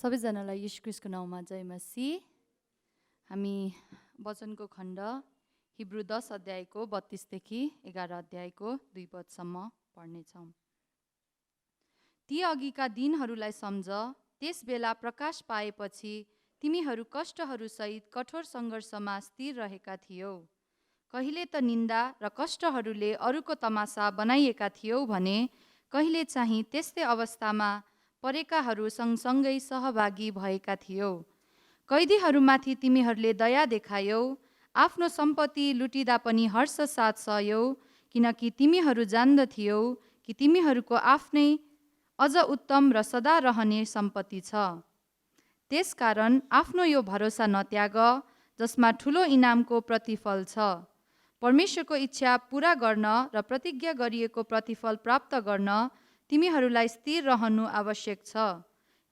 सबैजनालाई येशू ख्रीष्टको नाउँमा जय मसीह। हामी वचनको खण्ड हिब्रू 10 अध्यायको 32 देखि 11 अध्यायको 2 पदसम्म पढ्नेछौँ। ती अघिका दिनहरूलाई सम्झ, त्यस बेला प्रकाश पाएपछि तिमीहरू कष्टहरूसहित कठोर सङ्घर्षमा स्थिर रहेका थियौ। कहिले त निन्दा र कष्टहरूले अरूको तमासा बनाइएका थियौ भने कहिले चाहिँ त्यस्तै अवस्थामा परेकाहरू सँगसँगै सहभागी भएका थियौ। कैदीहरूमाथि तिमीहरूले दया देखायौ, आफ्नो सम्पत्ति लुटिँदा पनि हर्ष साथ सहयौ, किनकि तिमीहरू जान्दथियौ कि तिमीहरूको आफ्नै अझ उत्तम र सदा रहने सम्पत्ति छ। त्यसकारण आफ्नो यो भरोसा नत्याग, जसमा ठुलो इनामको प्रतिफल छ। परमेश्वरको इच्छा पूरा गर्न र प्रतिज्ञा गरिएको प्रतिफल प्राप्त गर्न तिमीहरूलाई स्थिर रहनु आवश्यक छ,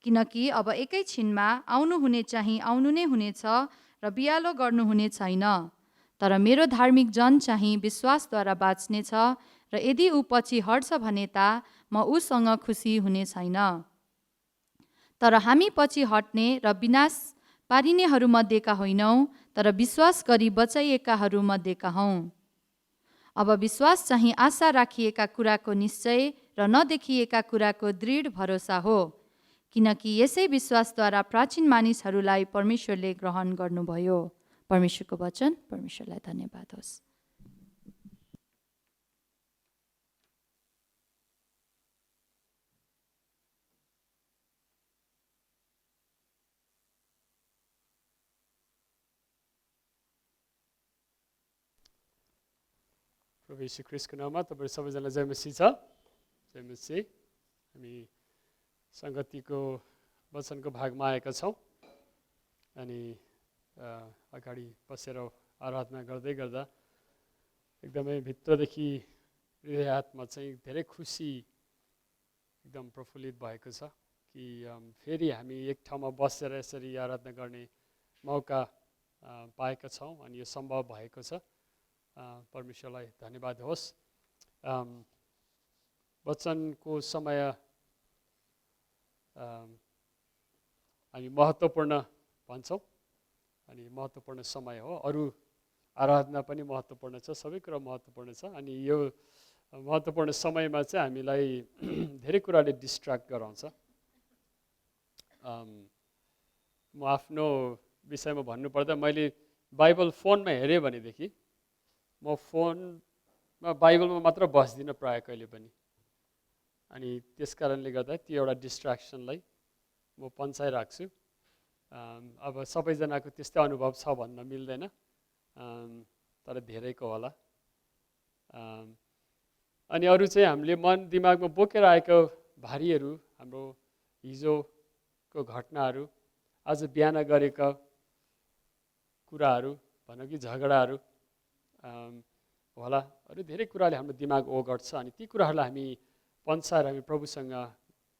किनकि अब एकैछिनमा आउनुहुने चाहिँ आउनु नै हुनेछ र बियालो गर्नुहुने छैन। तर मेरो धार्मिक जन चाहिँ विश्वासद्वारा बाँच्नेछ, र यदि ऊ पछि हट्छ भने त म उसँग खुसी हुने छैन। तर हामी पछि हट्ने र विनाश पारिनेहरूमध्येका होइनौँ, तर विश्वास गरी बचाइएकाहरू मध्येका हौँ। अब विश्वास चाहिँ आशा राखिएका कुराको निश्चय र नदेखिएका कुराको दृढ भरोसा हो, किनकि यसै विश्वासद्वारा प्राचीन मानिसहरूलाई परमेश्वरले ग्रहण गर्नुभयो। परमेश्वरको वचन। परमेश्वरलाई धन्यवाद होस्। प्रभु यीशु ख्रीष्टको नाममा तपाईहरु सबैजनालाई जय मसीह छ। जय मसीह। हामी संगतिको वचनको भागमा आएका छौँ अनि अगाडि बसेर आराधना गर्दै गर्दा एकदमै भित्रदेखि हृदयात्मा चाहिँ धेरै खुसी, एकदम प्रफुल्लित भएको छ कि फेरि हामी एक ठाउँमा बसेर यसरी आराधना गर्ने मौका पाएका छौँ अनि यो सम्भव भएको छ। परमेश्वरलाई धन्यवाद होस्। वचनको समय हामी महत्त्वपूर्ण भन्छौँ अनि महत्त्वपूर्ण समय हो। अरू आराधना पनि महत्त्वपूर्ण छ, सबै कुरा महत्त्वपूर्ण छ। अनि यो महत्त्वपूर्ण समयमा चाहिँ हामीलाई धेरै कुराले डिस्ट्र्याक्ट गराउँछ। म आफ्नो विषयमा भन्नुपर्दा मैले बाइबल फोनमा हेरेँ भनेदेखि म फोनमा बाइबलमा मात्र बस्दिनँ प्रायः कहिले पनि। अनि त्यस कारणले गर्दा त्यो एउटा डिस्ट्र्याक्सनलाई म पन्छाइराख्छु। अब सबैजनाको त्यस्तै अनुभव छ भन्न मिल्दैन, तर धेरैको होला। अनि अरू चाहिँ हामीले मन दिमागमा बोकेर आएको भारीहरू, हाम्रो हिजोको घटनाहरू, आज बिहान गरेका कुराहरू भनौँ कि झगडाहरू होला, अरू धेरै कुराले हाम्रो दिमाग ओगट्छ। अनि ती कुराहरूलाई हामी पन्छाएर हामी प्रभुसँग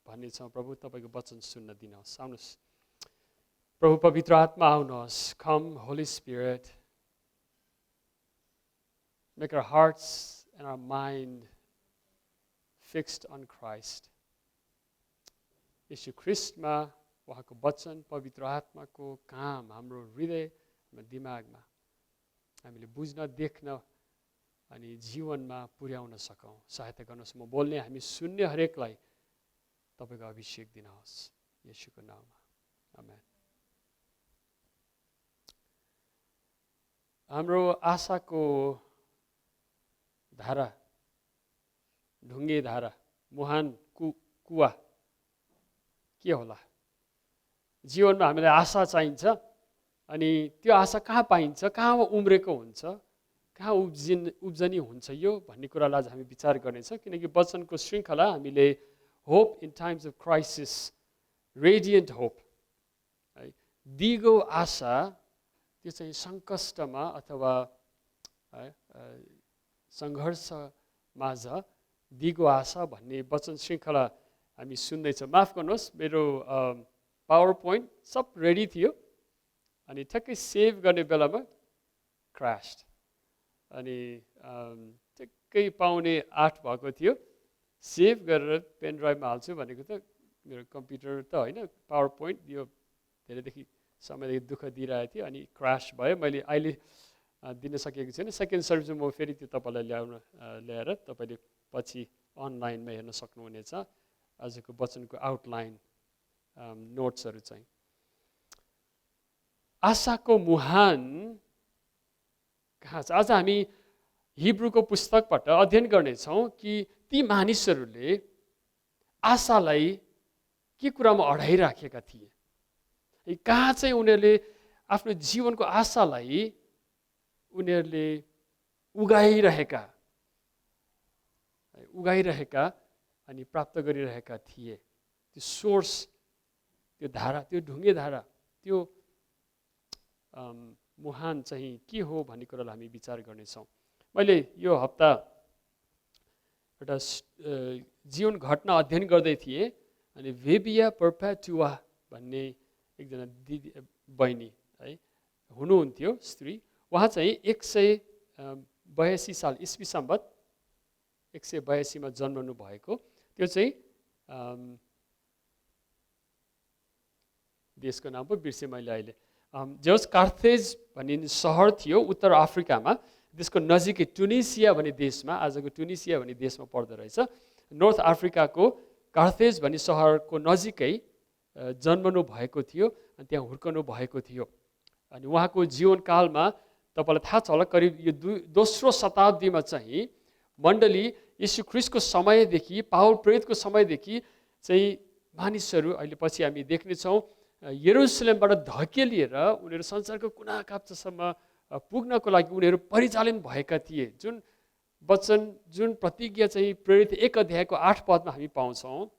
भन्नेछौँ, प्रभु तपाईँको वचन सुन्न दिनुहोस्। आउनुहोस् प्रभु पवित्र आत्मा, आउनुहोस्। Come holy spirit, make our hearts and our mind fixed on Christ. यीशु ख्रीष्टमा उहाँको वचन, पवित्र आत्माको काम हाम्रो हृदय, हाम्रो दिमागमा हामीले बुझ्न, देख्न अनि जीवनमा पुर्याउन सकौँ। सहायता गर्नुहोस्। म बोल्ने, हामी सुन्ने हरेकलाई तपाईँको अभिषेक दिनुहोस्, येशूको नाममा, आमेन। हाम्रो आशाको धारा, ढुङ्गे धारा, मुहान कुवा के होला? जीवनमा हामीलाई आशा चाहिन्छ। अनि त्यो आशा कहाँ पाइन्छ, कहाँ उम्रेको हुन्छ, कहाँ उब्जनी हुन्छ, यो भन्ने कुरालाई आज हामी विचार गर्नेछौँ। किनकि वचनको श्रृङ्खला हामीले hope in times of crisis, radiant hope है, दिगो आशा, त्यो चाहिँ सङ्कष्टमा अथवा सङ्घर्षमाझ दिगो आशा भन्ने वचन श्रृङ्खला हामी सुन्दैछौँ। माफ गर्नुहोस्, मेरो पावर पोइन्ट सब रेडी थियो अनि ठ्याक्कै सेभ गर्ने बेलामा क्रास्ड। अनि ठ्याक्कै 7:45 भएको थियो, सेभ गरेर पेन ड्राइभमा हाल्छु भनेको त मेरो कम्प्युटर त होइन, पावर पोइन्ट यो धेरैदेखि समयदेखि दुःख दिइरहेको थियो, अनि क्रास भयो। मैले अहिले दिन सकेको छैन। सेकेन्ड सर्भिसमा म फेरि त्यो तपाईँलाई ल्याएर तपाईँले पछि अनलाइनमा हेर्न सक्नुहुनेछ आजको वचनको आउटलाइन नोट्सहरू चाहिँ। आशाको मुहान कहाँ छ? आज हामी हिब्रूको पुस्तकबाट अध्ययन गर्नेछौँ कि ती मानिसहरूले आशालाई के कुरामा अडाइराखेका थिए, कहाँ चाहिँ उनीहरूले आफ्नो जीवनको आशालाई उनीहरूले उगाइरहेका अनि प्राप्त गरिरहेका थिए। त्यो सोर्स, त्यो धारा, त्यो ढुङ्गे धारा, त्यो मुहान चाहिँ के हो भन्ने कुरालाई हामी विचार गर्नेछौँ। मैले यो हप्ता एउटा जीवन घटना अध्ययन गर्दै थिएँ, अनि भेबिया पर्पेटुआ भन्ने एकजना दिदी बहिनी है हुनुहुन्थ्यो, स्त्री। उहाँ चाहिँ 182 साल इस्वी सम्बत 182 मा जन्मनु भएको। त्यो चाहिँ देशको नाम पो बिर्सेँ मैले अहिले। जस कार्थेज भन्ने सहर थियो उत्तर अफ्रिकामा, त्यसको नजिकै टुनिसिया भन्ने देशमा, आजको टुनिसिया भन्ने देशमा पर्दो रहेछ। नर्थ अफ्रिकाको कार्थेज भन्ने सहरको नजिकै जन्मनु भएको थियो, अनि त्यहाँ हुर्कनु भएको थियो। अनि उहाँको जीवनकालमा तपाईँलाई थाहा छ होला, करिब यो दोस्रो शताब्दीमा चाहिँ मण्डली यीशु ख्रीष्टको समयदेखि, पावल प्रेरितको समयदेखि चाहिँ मानिसहरू, अहिले पछि हामी देख्नेछौँ, यरुसलेमबाट धकेलिएर उनीहरू संसारको कुना काप्चासम्म पुग्नको लागि उनीहरू परिचालन भएका थिए। जुन वचन, जुन प्रतिज्ञा चाहिँ प्रेरित 1 अध्यायको 8 पदमा हामी पाउँछौँ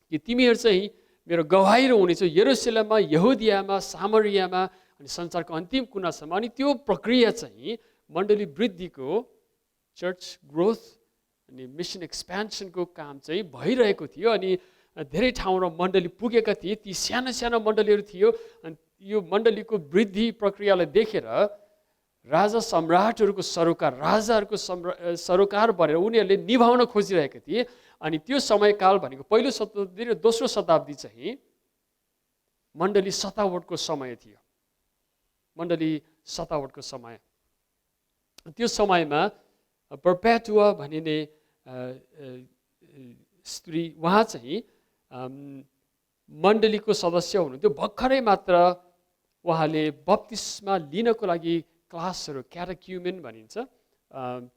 कि तिमीहरू चाहिँ मेरो गवाहीहरू हुनेछौ यरुसलेममा, यहुदियामा, सामरियामा अनि संसारको अन्तिम कुनासम्म। अनि त्यो प्रक्रिया चाहिँ मण्डली वृद्धिको, चर्च ग्रोथ अनि मिसन एक्सपेन्सनको काम चाहिँ भइरहेको थियो। अनि धेरै ठाउँमा मण्डली पुगेका थिए, ती साना साना मण्डलीहरू थियो। अनि यो मण्डलीको वृद्धि प्रक्रियालाई देखेर राजा सम्राटहरूको सरोकार, राजाहरूको सरोकार बनेर उनीहरूले निभाउन खोजिरहेका थिए। अनि त्यो समयकाल भनेको पहिलो शताब्दी र दोस्रो शताब्दी चाहिँ मण्डली सतावटको समय थियो। मण्डली सतावटको समय, त्यो समयमा पर्पेटुआ भनिने स्त्री, उहाँ चाहिँ मण्डलीको सदस्य हुनुहुन्थ्यो। भर्खरै मात्र उहाँले बप्तिस्मा लिनको लागि क्लासहरू, क्याटेक्युमेन भनिन्छ,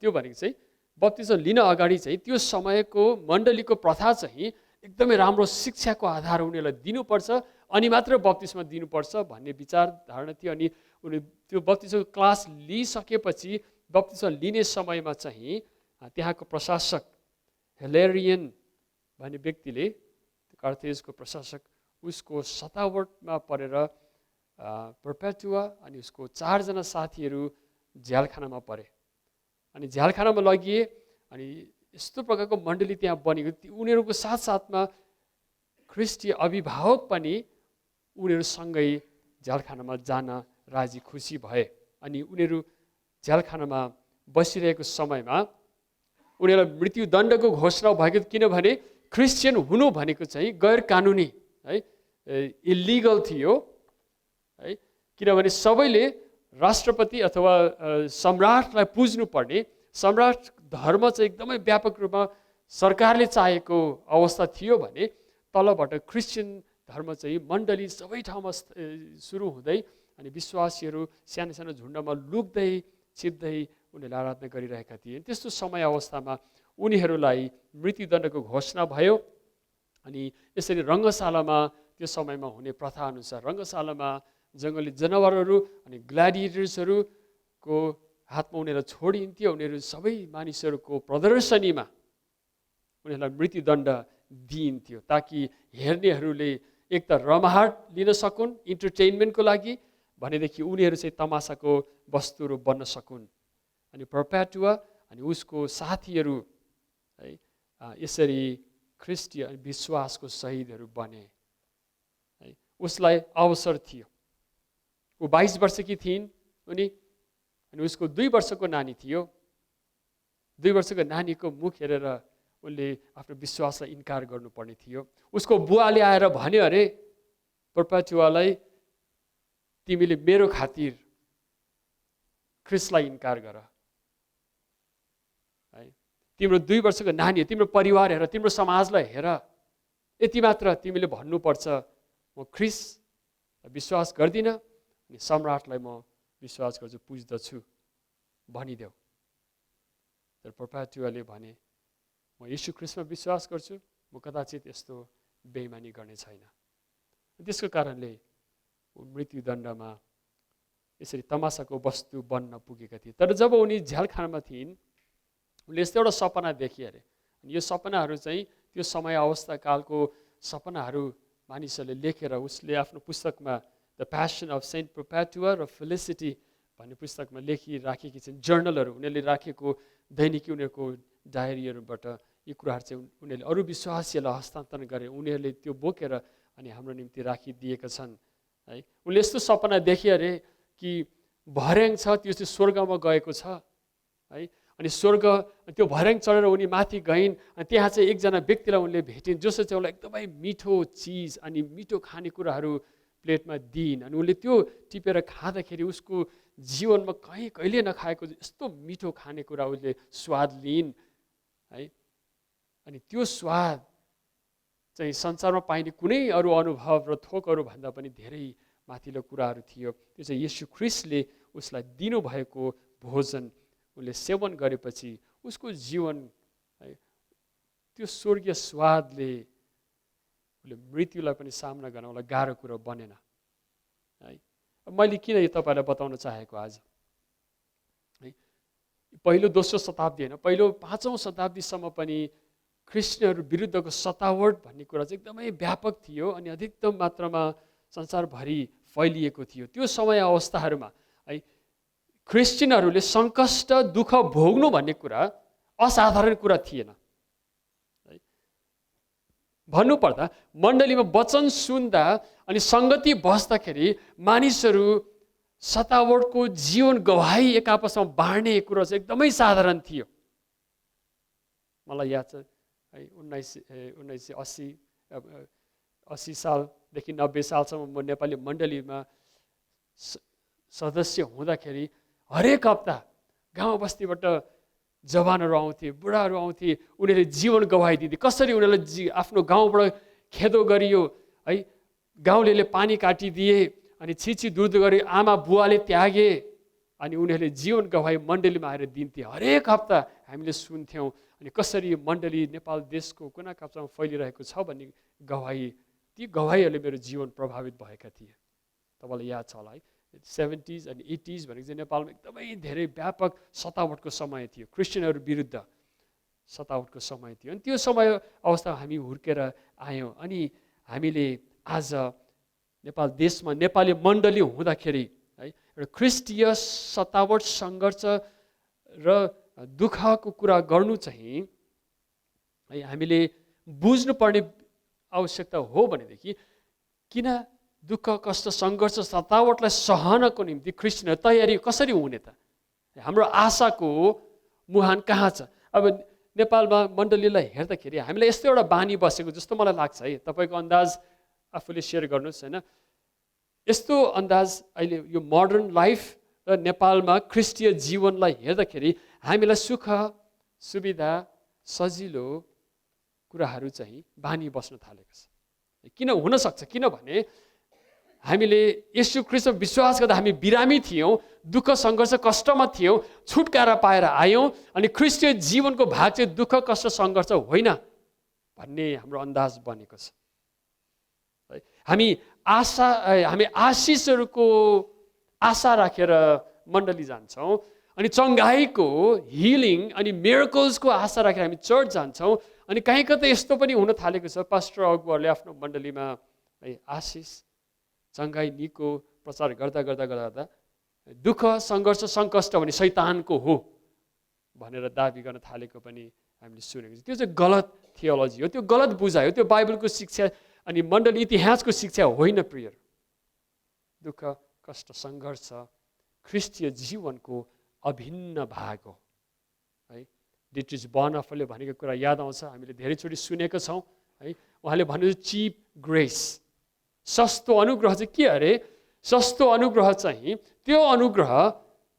त्यो भनेको चाहिँ बप्तिस्मा लिन अगाडि चाहिँ त्यो समयको मण्डलीको प्रथा चाहिँ एकदमै राम्रो शिक्षाको आधार उनीहरूलाई दिनुपर्छ, अनि मात्र बप्तिस्मा दिनुपर्छ भन्ने विचार धारणा थियो। अनि उनी त्यो बप्तिस्माको क्लास लिइसकेपछि बप्तिस्मा लिने समयमा चाहिँ त्यहाँको प्रशासक हेलेरियन भन्ने व्यक्तिले, कार्थेजको प्रशासक, उसको सतावटमा परेर पर्पेटुआ अनि उसको 4 जना साथीहरू झ्यालखानामा परे। अनि झ्यालखानामा लगिए। अनि यस्तो प्रकारको मण्डली त्यहाँ बनेको, उनीहरूको साथसाथमा ख्रिस्टीय अभिभावक पनि उनीहरूसँगै झ्यालखानामा जान राजी खुसी भए। अनि उनीहरू झ्यालखानामा बसिरहेको समयमा उनीहरूलाई मृत्युदण्डको घोषणा भएको, किनभने क्रिस्चियन हुनु भनेको चाहिँ गैर कानुनी है, इलिगल थियो है। किनभने सबैले राष्ट्रपति अथवा सम्राटलाई पुज्नुपर्ने, सम्राट धर्म चाहिँ एकदमै व्यापक रूपमा सरकारले चाहेको अवस्था थियो भने तलबाट क्रिस्चियन धर्म चाहिँ मण्डली सबै ठाउँमा सुरु हुँदै अनि विश्वासीहरू सानो सानो झुन्डमा लुक्दै छिप्दै उनीहरूले आराधना गरिरहेका थिए। त्यस्तो समय अवस्थामा उनीहरूलाई मृत्युदण्डको घोषणा भयो। अनि यसरी रङ्गशालामा त्यो समयमा हुने प्रथा अनुसार रङ्गशालामा जङ्गली जनावरहरू अनि ग्ल्याडिएटर्सहरूको हातमा उनीहरूलाई छोडिन्थ्यो। उनीहरू सबै मानिसहरूको प्रदर्शनीमा उनीहरूलाई मृत्युदण्ड दिइन्थ्यो, ताकि हेर्नेहरूले एक त रमाहट लिन सकुन् इन्टरटेनमेन्टको लागि, भनेदेखि उनीहरू चाहिँ तमासाको वस्तुहरू बन्न सकुन्। अनि पर्पेटुआ अनि उसको साथीहरू है यसरी ख्रिस्टीय विश्वासको शहीदहरू बने है। उसलाई अवसर थियो, ऊ 22 वर्षकी थिइन् उनी, अनि उसको 2 वर्षको नानी थियो। 2 वर्षको नानीको मुख हेरेर उनले आफ्नो विश्वासलाई इन्कार गर्नुपर्ने थियो। उसको बुवाले आएर भन्यो अरे पर्पेचुवालाई, तिमीले मेरो खातिर ख्रिस्टलाई इन्कार गर है, तिम्रो 2 वर्षको नानी, तिम्रो परिवार हेर, तिम्रो समाजलाई हेर, यति मात्र तिमीले भन्नुपर्छ म ख्रिस्ट विश्वास गर्दिनँ अनि सम्राटलाई म विश्वास गर्छु, पुज्दछु भनिदेऊ। तर पर्पेचुवाले भने म येशू ख्रिस्टमा विश्वास गर्छु, म कदाचित यस्तो बेइमानी गर्ने छैन। त्यसको कारणले मृत्युदण्डमा यसरी तमासाको वस्तु बन्न पुगेका थिए। तर जब उनी झ्यालखानामा थिइन्, उनले यस्तो एउटा सपना देखे अरे। यो सपनाहरू चाहिँ त्यो समय अवस्था कालको सपनाहरू मानिसहरूले लेखेर उसले आफ्नो पुस्तकमा द प्यासन अफ सेन्ट पर्पेचुवा र फेलिसिटी भन्ने पुस्तकमा लेखिराखेकी छिन्। जर्नलहरू उनीहरूले राखेको दैनिकी उनीहरूको डायरीहरूबाट यी कुराहरू चाहिँ उनीहरूले अरू विश्वासीहरूलाई हस्तान्तरण गरे। उनीहरूले त्यो बोकेर अनि हाम्रो निम्ति राखिदिएका छन् है। उनले यस्तो सपना देखे अरे कि भर्याङ छ, त्यो चाहिँ स्वर्गमा गएको छ है। अनि स्वर्ग त्यो भर्याङ चढेर उनी माथि गइन् अनि त्यहाँ चाहिँ एकजना व्यक्तिलाई उनले भेटिन्, जसले चाहिँ उसलाई एकदमै मिठो चिज अनि मिठो खानेकुराहरू प्लेटमा दिइन्। अनि उसले त्यो टिपेर खाँदाखेरि उसको जीवनमा कहिले नखाएको यस्तो मिठो खानेकुरा उसले स्वाद लिइन् है। अनि त्यो स्वाद चाहिँ संसारमा पाइने कुनै अरू अनुभव र थोकहरू भन्दा पनि धेरै माथिल्लो कुराहरू थियो। त्यो चाहिँ येशू ख्रिस्टले उसलाई दिनुभएको भोजन उसले सेवन गरेपछि उसको जीवन है त्यो स्वर्गीय स्वादले उसले मृत्युलाई पनि सामना गर्न उसलाई गाह्रो कुरो बनेन है। मैले किन यो तपाईँलाई बताउन चाहेको आज है, पहिलो दोस्रो शताब्दी होइन, पहिलो 5औं शताब्दीसम्म पनि ख्रिस्टियनहरू विरुद्धको सतावट भन्ने कुरा चाहिँ एकदमै व्यापक थियो अनि अधिकतम मात्रामा संसारभरि फैलिएको थियो। त्यो समय अवस्थाहरूमा है ख्रिस्टियनहरूले सङ्कष्ट दुःख भोग्नु भन्ने कुरा असाधारण कुरा थिएन है। भन्नुपर्दा मण्डलीमा वचन सुन्दा अनि सङ्गति बस्दाखेरि मानिसहरू सतावटको जीवन गवाही एक आपसमा बाँड्ने कुरा चाहिँ एकदमै साधारण थियो। मलाई याद छ है 1980 सालदेखि 90 सालसम्म म नेपाली मण्डलीमा सदस्य हुँदाखेरि हरेक हप्ता गाउँ बस्तीबाट जवानहरू आउँथे, बुढाहरू आउँथे, उनीहरूले जीवन गवाही दिन्थे। कसरी उनीहरूलाई आफ्नो गाउँबाट खेदो गरियो है, गाउँले पानी काटिदिए अनि छिछि दुध गरी आमा बुवाले त्यागे अनि उनीहरूले जीवन गवाही मण्डलीमा आएर दिन्थे। हरेक हप्ता हामीले सुन्थ्यौँ अनि कसरी यो मण्डली नेपाल देशको कुना काप्चामा फैलिरहेको छ भन्ने गवाही, ती गवाहीहरूले मेरो जीवन प्रभावित भएका थिए। तपाईँलाई याद छ होला है 70s अनि 80s भनेको चाहिँ नेपालमा एकदमै धेरै व्यापक सतावटको समय थियो, क्रिस्चियनहरू विरुद्ध सतावटको समय थियो। अनि त्यो समय अवस्थामा हामी हुर्केर आयौँ अनि हामीले आज नेपाल देशमा नेपाली मण्डली हुँदाखेरि है एउटा ख्रिस्टीय सतावट सङ्घर्ष र दुःखको कुरा गर्नु चाहिँ है हामीले बुझ्नुपर्ने आवश्यकता हो भनेदेखि किन दुःख कष्ट सङ्घर्ष सतावटलाई सहनको निम्ति ख्रिस्टियनहरू तयारी कसरी हुने त? हाम्रो आशाको मुहान कहाँ छ? अब नेपालमा मण्डलीलाई हेर्दाखेरि हामीलाई यस्तो एउटा बानी बसेको जस्तो मलाई लाग्छ है। तपाईँको अन्दाज आफूले सेयर गर्नुहोस् होइन। यस्तो अन्दाज अहिले यो मोडर्न लाइफ र नेपालमा ख्रिस्टीय जीवनलाई हेर्दाखेरि हामीलाई सुख सुविधा सजिलो कुराहरू चाहिँ बानी बस्न थालेको छ। किन हुनसक्छ? किनभने हामीले येशू ख्रिस्टमा विश्वास गर्दा हामी बिरामी थियौँ, दुःख सङ्घर्ष कष्टमा थियौँ, छुटकारा पाएर आयौँ अनि ख्रिस्टीय जीवनको भाग चाहिँ दुःख कष्ट सङ्घर्ष होइन भन्ने हाम्रो अन्दाज बनेको छ। हामी आशिषहरूको आशा राखेर मण्डली जान्छौँ अनि चङ्गाईको हिलिङ अनि मिरेकल्सको आशा राखेर हामी चर्च जान्छौँ अनि कहीँ कतै यस्तो पनि हुन थालेको छ पास्टर अगुवाहरूले आफ्नो मण्डलीमा है आशिष चङ्गाई निको प्रचार गर्दा गर्दा गर्दा दुःख सङ्घर्ष सङ्कष्ट भने शैतानको हो भनेर दाबी गर्न थालेको पनि हामीले सुनेको छ। त्यो चाहिँ गलत थियोलोजी हो, त्यो गलत बुझाइ हो, त्यो बाइबलको शिक्षा अनि मण्डली इतिहासको शिक्षा होइन प्रिय। दुःख कष्ट सङ्घर्ष ख्रिस्टीय जीवनको अभिन्न भाग हो है। डिट्रिच बोनाफले भनेको कुरा याद आउँछ, हामीले धेरैचोटि सुनेका छौँ है। उहाँले भन्नुहुन्छ चिप ग्रेस, सस्तो अनुग्रह चाहिँ के अरे? सस्तो अनुग्रह चाहिँ त्यो अनुग्रह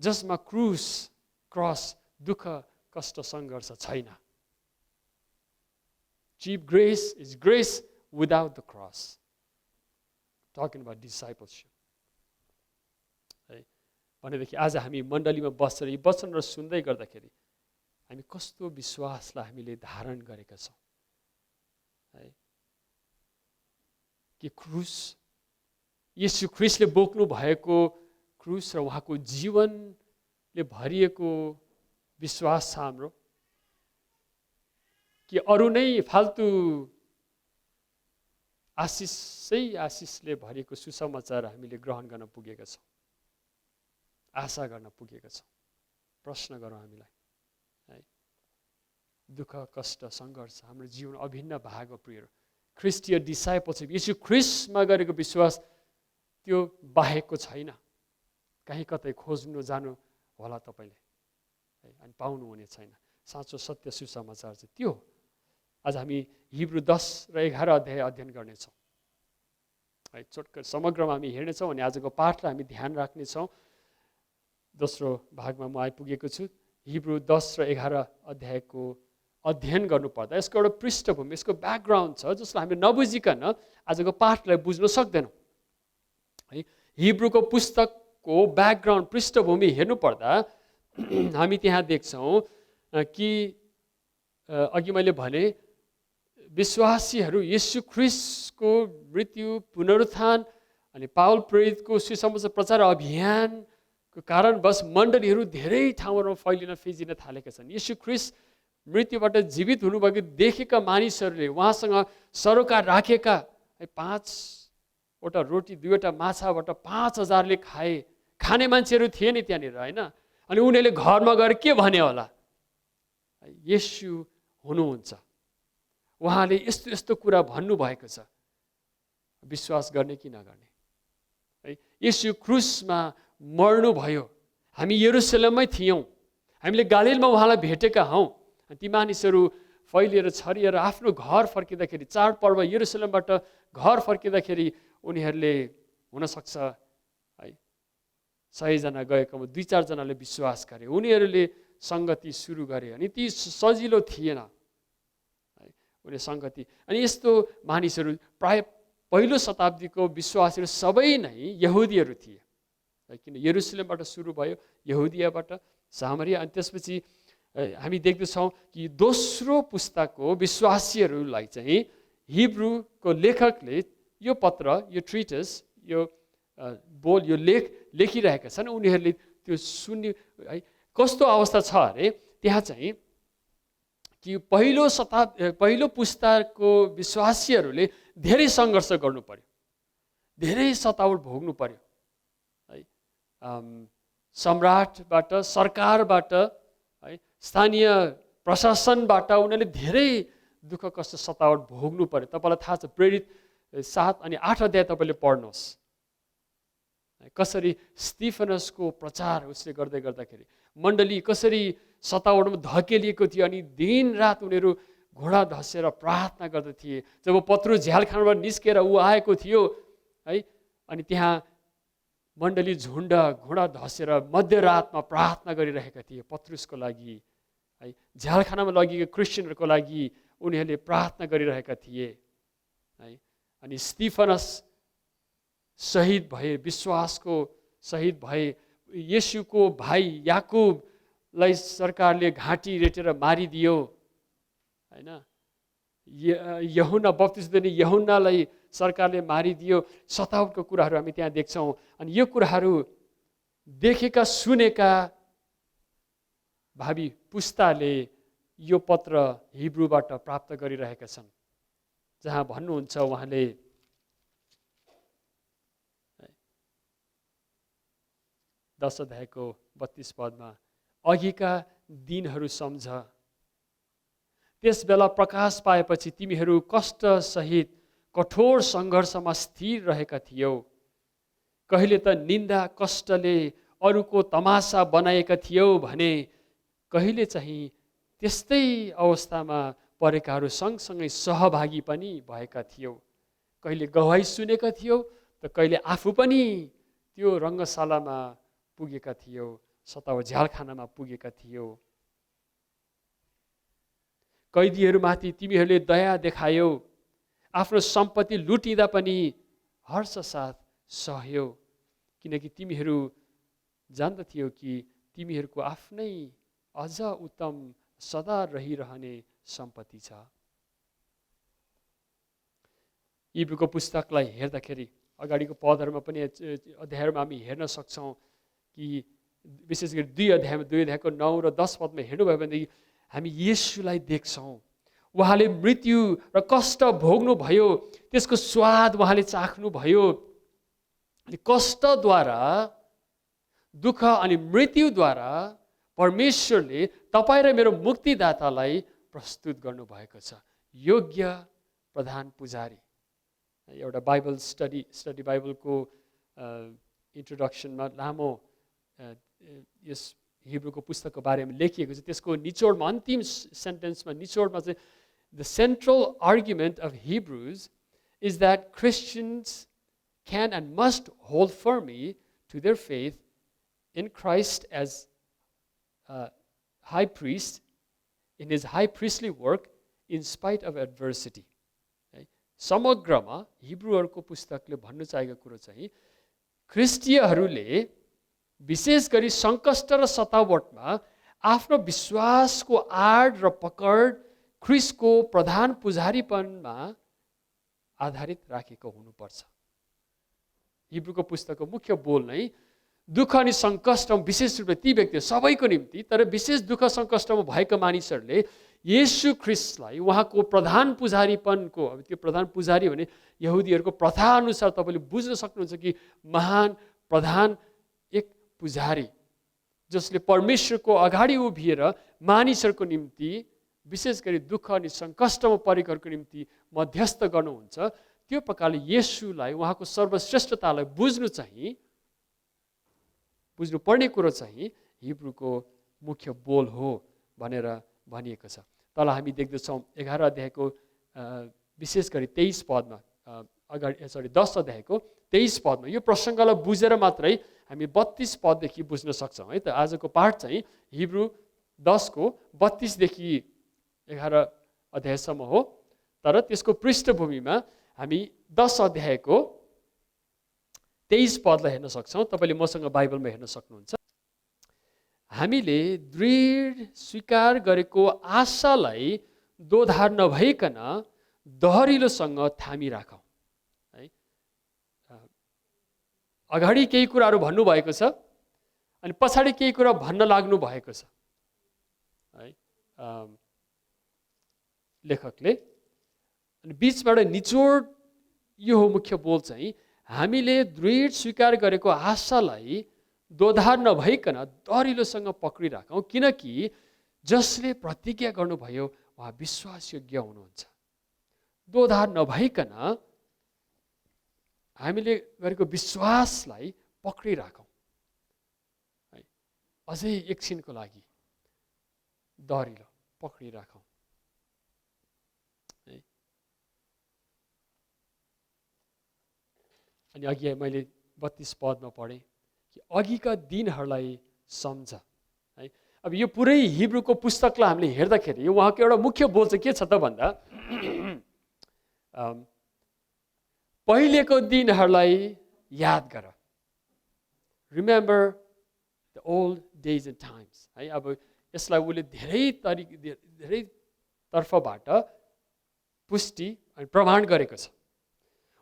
जसमा क्रस, दुःख, कष्ट, सङ्घर्ष छैन। Cheap grace is grace without the cross. Talking about discipleship है। भनेदेखि आज हामी मण्डलीमा बसेर यी वचनहरू सुन्दै गर्दाखेरि हामी कस्तो विश्वासलाई हामीले धारण गरेका छौँ है। कि क्रुस, येशू ख्रिस्टले बोक्नु भएको क्रुस र उहाँको जीवनले भरिएको विश्वास छ हाम्रो, कि अरू नै फाल्तु आशिषले भरिएको सुसमाचार हामीले ग्रहण गर्न पुगेका छौँ, आशा गर्न पुगेका छौँ? प्रश्न गरौँ हामीलाई है। दुःख, कष्ट, सङ्घर्ष हाम्रो जीवन अभिन्न भाग हो प्रियहरू। ख्रिस्टीय डिसाइपलशिप, येशू ख्रिस्टमा गरेको विश्वास त्यो बाहेकको छैन। कहीँ कतै खोज्नु जानु होला तपाईँले है, अनि पाउनुहुने छैन। साँचो सत्य सुसमाचार चाहिँ त्यो हो। आज हामी हिब्रू 10 र 11 अध्याय अध्ययन गर्नेछौँ है। चोटकर समग्रमा हामी हेर्नेछौँ अनि आजको पाठलाई हामी ध्यान राख्नेछौँ। दोस्रो भागमा म आइपुगेको छु। हिब्रू 10 र 11 अध्यायको अध्ययन गर्नुपर्दा यसको एउटा पृष्ठभूमि, यसको ब्याकग्राउन्ड छ जसलाई हामीले नबुझिकन आजको पाठलाई बुझ्न सक्दैनौँ है। हिब्रूको पुस्तकको ब्याकग्राउन्ड, पृष्ठभूमि हेर्नुपर्दा हामी त्यहाँ देख्छौँ कि अघि मैले भने विश्वासीहरू येशू ख्रिस्टको मृत्यु, पुनरुत्थान अनि पावल प्रेरितको सुसमाचार प्रचार अभियानको कारणवश मण्डलीहरू धेरै ठाउँहरूमा फैलिन फिजिन थालेका छन्। येशू ख्रिस्ट मृत्युबाट जीवित हुनुभएको देखेका मानिसहरूले उहाँसँग सरोकार राखेका 5वटा रोटी 2वटा माछाबाट 5000ले खाने मान्छेहरू थिए नि त्यहाँनिर होइन। अनि उनीहरूले घरमा गएर के भने होला? येशू हुनुहुन्छ, उहाँले यस्तो यस्तो कुरा भन्नुभएको छ। विश्वास गर्ने कि नगर्ने है। येशू क्रुसमा मर्नुभयो, हामी यरुसलेममै थियौँ, हामीले गालिलमा उहाँलाई भेटेका हौँ। ती मानिसहरू फैलिएर छरिएर आफ्नो घर फर्किँदाखेरि, चाडपर्व यरुसलेमबाट घर फर्किँदाखेरि उनीहरूले हुनसक्छ है 100 जना गएकोमा 2-4 जनाले विश्वास गरे, उनीहरूले सङ्गति सुरु गरे। अनि ती सजिलो थिएन है उनीहरू सङ्गति। अनि यस्तो मानिसहरू प्राय पहिलो शताब्दीको विश्वासीहरू सबै नै यहुदीहरू थिए है। किन यरुसलेमबाट सुरु भयो, यहुदियाबाट, सामरिया, अनि त्यसपछि हामी देख्दछौँ कि दोस्रो पुस्ताको विश्वासीहरूलाई चाहिँ हिब्रूको लेखकले यो पत्र, यो ट्रिटस, यो यो लेखिरहेका छन्। उनीहरूले त्यो सुन्ने है कस्तो अवस्था छ अरे त्यहाँ चाहिँ कि पहिलो पुस्ताको विश्वासीहरूले धेरै सङ्घर्ष गर्नु पर्यो, धेरै सतावट भोग्नु पर्यो है। सम्राटबाट, सरकारबाट है, स्थानीय प्रशासनबाट उनीहरूले धेरै दुःख कष्ट सतावट भोग्नु पर्यो। तपाईँलाई थाहा छ, प्रेरित 7 अनि 8 अध्याय तपाईँले पढ्नुहोस् कसरी स्टिफनसको प्रचार उसले गर्दै गर्दाखेरि मण्डली कसरी सतावटमा धकेलिएको थियो। अनि दिनरात उनीहरू घोडा धसेर प्रार्थना गर्दै थिए। जब पत्रुस झ्यालखानाबाट निस्केर ऊ आएको थियो है, अनि त्यहाँ मण्डली झुन्ड घोडा धसेर मध्यरातमा प्रार्थना गरिरहेका थिए पत्रुसको लागि है। झ्यालखानामा लगेको क्रिस्चियनहरूको लागि उनीहरूले प्रार्थना गरिरहेका थिए है। अनि स्टिफनस शहीद भए, विश्वासको शहीद भए। येशूको भाइ याकुबलाई सरकारले घाँटी रेटेर मारिदियो होइन। यहुन्ना बप्तिस्मा दिने यहुन्नालाई सरकारले मारिदियो। सतावटको कुराहरू हामी त्यहाँ देख्छौँ। अनि यो कुराहरू देखेका सुनेका भावी पुस्ताले यो पत्र हिब्रूबाट प्राप्त गरिरहेका छन्, जहाँ भन्नुहुन्छ उहाँले 10 अध्यायको 32 पदमा, अघिका दिनहरू सम्झ, त्यस बेला प्रकाश पाएपछि तिमीहरू कष्ट सहित कठोर सङ्घर्षमा स्थिर रहेका थियौ। कहिले त निन्दा कष्टले अरूको तमासा बनाएका थियौ भने कहिले चाहिँ त्यस्तै अवस्थामा परेकाहरू सँगसँगै सहभागी पनि भएका थियौ। कहिले गवाई सुनेका थियौ त कहिले आफू पनि त्यो रङ्गशालामा पुगेका थियौ, सताव झ्यालखानामा पुगेका थियौ। कैदीहरूमाथि तिमीहरूले दया देखायौ, आफ्नो सम्पत्ति लुटिँदा पनि हर्ष साथ सहयौ, किनकि तिमीहरू जान्दथ्यौ कि तिमीहरूको आफ्नै अझ उत्तम सदा रहिरहने सम्पत्ति छ। इब्रूको पुस्तकलाई हेर्दाखेरि अगाडिको पदहरूमा पनि अध्यायहरूमा हामी हेर्न सक्छौँ कि विशेष गरी 2 अध्यायको 9 र 10 पदमा हेर्नुभयो भनेदेखि हामी येशूलाई देख्छौँ। उहाँले मृत्यु र कष्ट भोग्नुभयो, त्यसको स्वाद उहाँले चाख्नुभयो। कष्टद्वारा, दुःख अनि मृत्युद्वारा परमेश्वरले तपाईँ र मेरो मुक्तिदातालाई प्रस्तुत गर्नुभएको छ, योग्य प्रधान पुजारी। एउटा बाइबल स्टडी बाइबलको इन्ट्रोडक्सनमा लामो यस हिब्रूको पुस्तकको बारेमा लेखिएको छ। त्यसको निचोडमा, अन्तिम सेन्टेन्समा, निचोडमा चाहिँ the central argument of Hebrews is that Christians can and must hold firmly to their faith in Christ as high priest in his high priestly work in spite of adversity. समग्रमा हिब्रूहरूको पुस्तकले भन्नु चाहेको कुरो चाहिँ ख्रिस्टीयहरूले विशेष गरी सङ्कष्ट र सतावटमा आफ्नो विश्वासको आड र पकड ख्रिस्टको प्रधान पुजारीपनमा आधारित राखेको हुनुपर्छ। हिब्रूको पुस्तकको मुख्य बोल नै दुःख अनि सङ्कष्टमा, विशेष रूपले ती व्यक्ति सबैको निम्ति, तर विशेष दुःख सङ्कष्टमा भएका मानिसहरूले येशू ख्रिस्टलाई उहाँको प्रधान पुजारीपनको, अब त्यो प्रधान पुजारी भने यहुदीहरूको प्रथा अनुसार तपाईँले बुझ्न सक्नुहुन्छ कि महान प्रधान एक पुजारी जसले परमेश्वरको अगाडि उभिएर मानिसहरूको निम्ति, विशेष गरी दुःख अनि सङ्कष्टमा परेकाहरूको निम्ति मध्यस्थ गर्नुहुन्छ। त्यो प्रकारले येशूलाई, उहाँको सर्वश्रेष्ठतालाई बुझ्नुपर्ने कुरो चाहिँ हिब्रूको मुख्य बोल हो भनेर भनिएको छ। तल हामी देख्दछौँ 11 अध्यायको विशेष गरी 23 पदमा, 10 अध्यायको 23 पदमा यो प्रसङ्गलाई बुझेर मात्रै हामी 32 पददेखि बुझ्न सक्छौँ है त। आजको पाठ चाहिँ हिब्रू 10 को 32 देखि 11 अध्यायसम्म हो, तर त्यसको पृष्ठभूमिमा हामी 10 अध्यायको 23 पदलाई हेर्न सक्छौँ। तपाईँले मसँग बाइबलमा हेर्न सक्नुहुन्छ। हामीले दृढ स्वीकार गरेको आशालाई दोधार नभइकन दहरिलोसँग थामिराखौँ है। अगाडि केही कुराहरू भन्नुभएको छ अनि पछाडि केही कुरा भन्न लाग्नु भएको छ है लेखकले। अनि बिचबाट निचोड यो हो मुख्य बोल चाहिँ हामीले दृढ स्वीकार गरेको आशालाई दोधार नभइकन दरिलोसँग पक्रिराखौँ, किनकि जसले प्रतिज्ञा गर्नुभयो उहाँ विश्वासयोग्य हुनुहुन्छ। दोधार नभइकन हामीले गरेको विश्वासलाई पक्रिराखौँ है, अझै एकछिनको लागि दरिलो पक्रिराखौँ है। अनि अघि मैले 32 पदमा पढेँ कि अघिका दिनहरूलाई सम्झ है। अब यो पुरै हिब्रूको पुस्तकलाई हामीले हेर्दाखेरि उहाँको एउटा मुख्य बोल चाहिँ के छ त भन्दा पहिलेको दिनहरूलाई याद गर, remember the old days and times है। अब यसलाई उसले धेरै तर्फबाट पुष्टि अनि प्रमाण गरेको छ।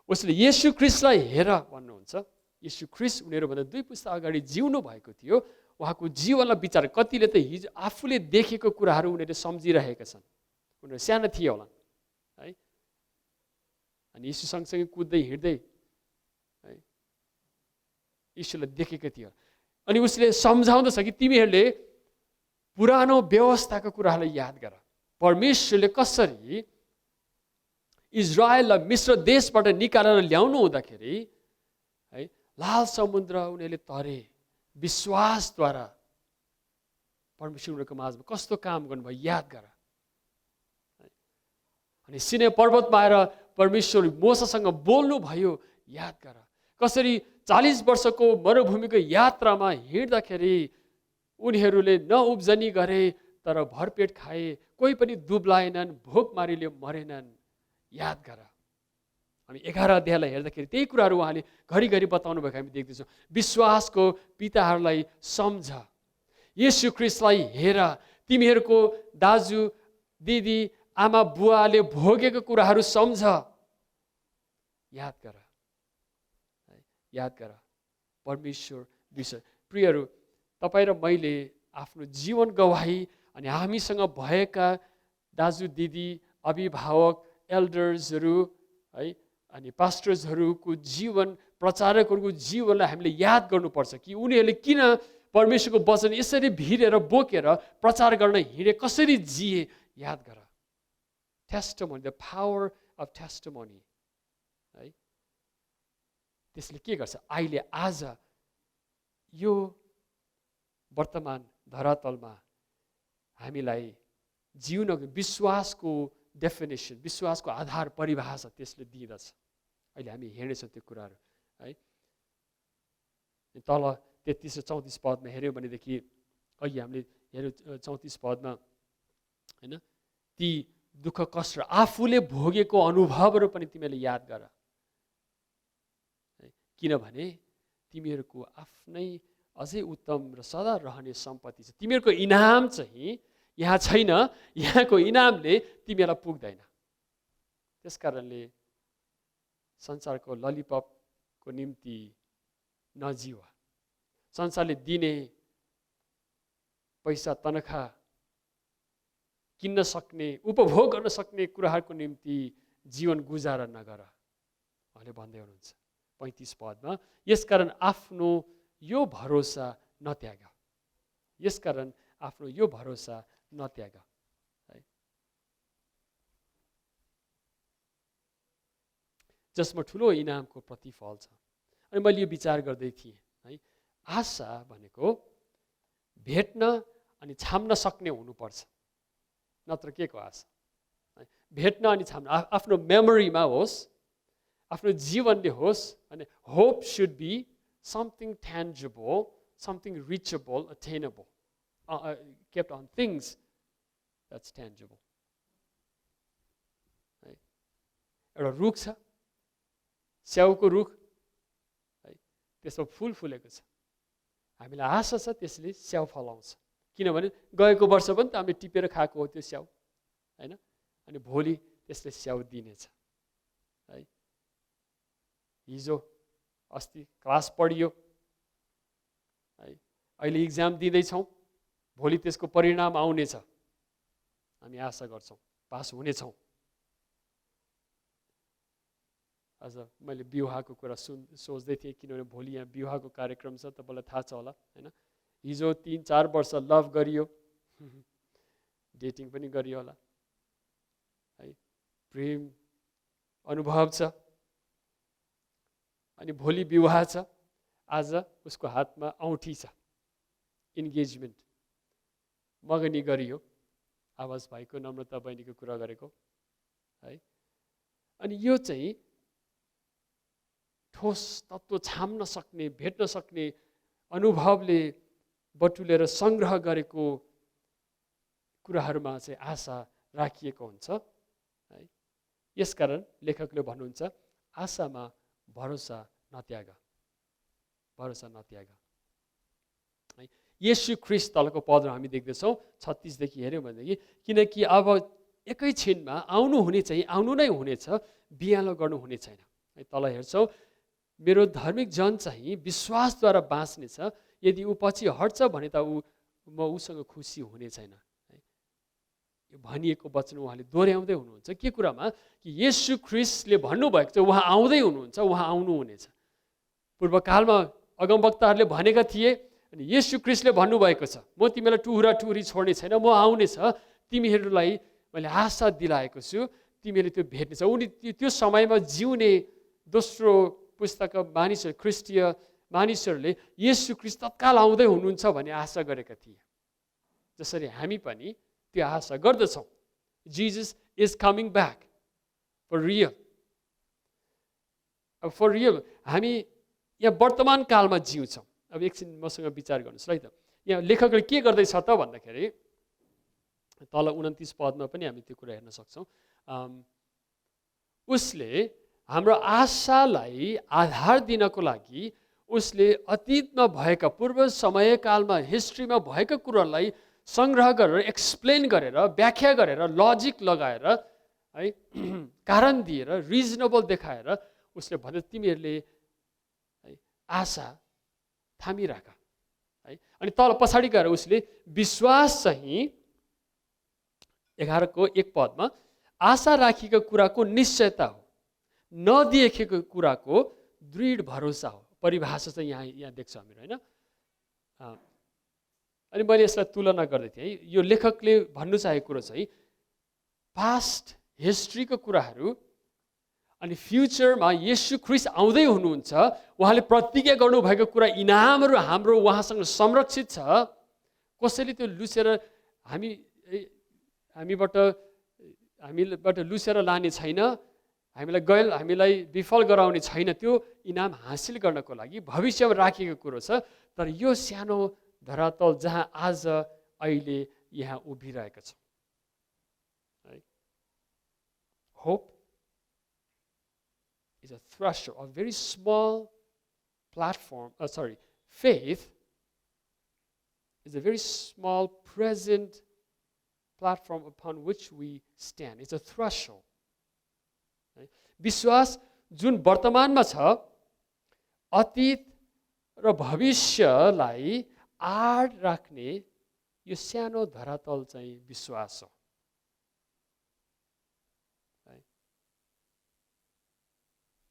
उसले येशू ख्रिस्टलाई हेर भन्नुहुन्छ। येशू ख्रिस्ट उनीहरूभन्दा 2 पुस्ता अगाडि जिउनु भएको थियो। उहाँको जीवनलाई विचार, कतिले त हिजो आफूले देखेको कुराहरू उनीहरूले सम्झिरहेका छन्, उनीहरू सानो थिए होला है। अनि यीशु सँगसँगै कुद्दै हिँड्दै है यीशुलाई देखेको थियो। अनि उसले सम्झाउँदछ कि तिमीहरूले पुरानो व्यवस्थाको कुराहरूलाई याद गर। परमेश्वरले कसरी इजरायललाई मिस्र देशबाट निकालेर ल्याउनु हुँदाखेरि है लाल समुद्र उनीहरूले तरे विश्वासद्वारा परमेश्वर उनीहरूको माझमा कस्तो काम गर्नुभयो याद गर। अनि सिनै पर्वतमा आएर परमेश्वर मोसेसँग बोल्नुभयो याद गर। कसरी 40 वर्षको मरुभूमिको यात्रामा हिँड्दाखेरि उनीहरूले नउब्जनी गरे तर भरपेट खाए, कोही पनि दुब्लाएनन्, भोकमारीले मरेनन्, याद गर। हामी 11 अध्यायलाई हेर्दाखेरि त्यही कुराहरू उहाँले घरिघरि बताउनु भएको हामी देख्दैछौँ। विश्वासको पिताहरूलाई सम्झ, येशू ख्रीष्टलाई हेर, तिमीहरूको दाजु दिदी आमा बुवाले भोगेको कुराहरू सम्झ, याद गर, याद गर। परमेश्वर विषय प्रियहरू, तपाईँ र मैले आफ्नो जीवन गवाही अनि हामीसँग भएका दाजु दिदी अभिभावक एल्डर्सहरू है अनि पास्टर्सहरूको जीवन, प्रचारकहरूको जीवनलाई हामीले याद गर्नुपर्छ कि उनीहरूले किन परमेश्वरको वचन यसरी भिरेर बोकेर प्रचार गर्न हिँडे, कसरी जिए, याद गर। Testimony, the power of testimony है, त्यसले के गर्छ अहिले आज यो वर्तमान धरातलमा हामीलाई जिउनको विश्वासको डेफिनेसन, विश्वासको आधार परिभाषा त्यसले दिँदछ। अहिले हामी हेर्नेछौँ त्यो कुराहरू है। तल 33 र 34 पदमा हेऱ्यौँ भनेदेखि अहिले हामीले हेऱ्यौँ 34 पदमा होइन, ती दुःख कष्ट आफूले भोगेको अनुभवहरू पनि तिमीले याद गर, किनभने तिमीहरूको आफ्नै अझै उत्तम र सदा रहने सम्पत्ति छ। तिमीहरूको इनाम चाहिँ यहाँ छैन, यहाँको इनामले तिमीलाई पुग्दैन। त्यस कारणले संसारको ललिपपको निम्ति नजिउ। संसारले दिने पैसा, तनखा, किन्न सक्ने, उपभोग गर्न सक्ने कुराहरूको निम्ति जीवन गुजारा नगर उहाँले भन्दै हुनुहुन्छ 35 पदमा। यसकारण आफ्नो यो भरोसा नत्याग, यसकारण आफ्नो यो भरोसा नत्याग है, जसमा ठुलो इनामको प्रतिफल छ। अनि मैले यो विचार गर्दै थिएँ है, आशा भनेको भेट्न अनि छाम्न सक्ने हुनुपर्छ, नत्र के को आशा है, भेट्न अनि छाम्न, आफ्नो मेमोरीमा होस्, आफ्नो जीवनले होस्। अनि hope should be something tangible, something reachable, attainable, kept on things that's tangible. एउटा रुख छ, स्याउको रुख है, त्यसमा फुल फुलेको छ, हामीलाई आशा छ त्यसले स्याउ फलाउँछ, किनभने गएको वर्ष पनि त हामीले टिपेर खाएको हो त्यो स्याउ होइन, अनि भोलि त्यसले स्याउ दिनेछ है। हिजो अस्ति क्लास पढियो है, अहिले इक्जाम दिँदैछौँ, भोलि त्यसको परिणाम आउनेछ, हामी आशा गर्छौँ पास हुनेछौँ। आज मैले विवाहको कुरा सोच्दै थिएँ, किनभने भोलि यहाँ विवाहको कार्यक्रम छ, तपाईँलाई थाहा छ होला होइन। हिजो 3-4 वर्ष लभ गरियो, डेटिङ पनि गरियो होला है, प्रेम अनुभव छ, अनि भोलि विवाह छ। आज उसको हातमा औँठी छ, इन्गेजमेन्ट, मगनी गरियो। आवाज भाइको, नम्रता बहिनीको कुरा गरेको है। अनि यो चाहिँ ठोस तत्त्व, छाम्न सक्ने, भेट्न सक्ने अनुभवले बटुलेर सङ्ग्रह गरेको कुराहरूमा चाहिँ आशा राखिएको हुन्छ है। यसकारण लेखकले भन्नुहुन्छ आशामा भरोसा नत्याग, भरोसा नत्याग है। येशू ख्रीष्ट तलको पदमा हामी देख्दैछौँ 36 देखि हेऱ्यौँ भनेदेखि, किनकि अब एकैछिनमा आउनु हुने चाहिँ आउनु नै हुनेछ, बिहालो गर्नु हुने छैन है। तल हेर्छौँ, मेरो धार्मिक जन चाहिँ विश्वासद्वारा बाँच्नेछ, यदि ऊ पछि हट्छ भने त म उसँग खुसी हुने छैन है। यो भनिएको वचन उहाँले दोहोऱ्याउँदै हुनुहुन्छ के कुरामा, कि येशू ख्रीष्टले भन्नुभएको छ उहाँ आउँदै हुनुहुन्छ, उहाँ आउनु हुनेछ। पूर्वकालमा अगमवक्ताहरूले भनेका थिए, अनि येशू ख्रीष्टले भन्नुभएको छ म तिमीलाई टुहुरा टुहुरी छोड्ने छैन, म आउनेछ, तिमीहरूलाई मैले आशा दिलाएको छु, तिमीले त्यो भेट्नेछ। उनी त्यो समयमा जिउने दोस्रो पुस्ताका मानिसहरू, ख्रिस्टीय मानिसहरूले येशू ख्रीष्ट तत्काल आउँदै हुनुहुन्छ भन्ने आशा गरेका थिए। जसरी हामी पनि त्यो आशा गर्दछौँ। Jesus is coming back for real. अब फर रियल हामी यहाँ वर्तमान कालमा जिउँछौँ। अब एकछिन मसँग विचार गर्नुहोस् है त। यहाँ लेखकले के गर्दैछ त भन्दाखेरि तल 29 पदमा पनि हामी त्यो कुरा हेर्न सक्छौँ। उसले हाम्रो आशालाई आधार दिनको लागि उसले अतीतमा भएका पूर्व समयकालमा हिस्ट्रीमा भएका कुरालाई सङ्ग्रह गरेर एक्सप्लेन गरेर व्याख्या गरेर लजिक लगाएर है कारण दिएर रिजनेबल देखाएर उसले भन्यो तिमीहरूले है आशा थामिराख है। अनि तल पछाडि गएर उसले विश्वास चाहिँ 11 को 1 पदमा आशा राखिएको कुराको निश्चयता हो, नदेखेको कुराको दृढ भरोसा हो। परिभाषा चाहिँ यहाँ देख्छौँ हामी होइन। अनि मैले यसलाई तुलना गर्दै थिएँ। यो लेखकले भन्नु चाहेको कुरो चाहिँ पास्ट हिस्ट्रीको कुराहरू अनि फ्युचरमा येशू ख्रीष्ट आउँदै हुनुहुन्छ, उहाँले प्रतिज्ञा गर्नुभएको कुरा इनामहरू हाम्रो उहाँसँग संरक्षित छ। कसैले त्यो लुसेर हामीबाट लुसेर लाने छैन, हामीलाई विफल गराउने छैन। त्यो इनाम हासिल गर्नको लागि भविष्यमा राखिएको कुरो छ। तर यो सानो धरातल जहाँ आज अहिले यहाँ उभिरहेको छ है। Hope is a threshold, a very small platform, faith is a very small present platform upon which we stand. It's a threshold. विश्वास जुन वर्तमानमा छ, अतीत र भविष्यलाई आड राख्ने यो सानो धरातल चाहिँ विश्वास हो।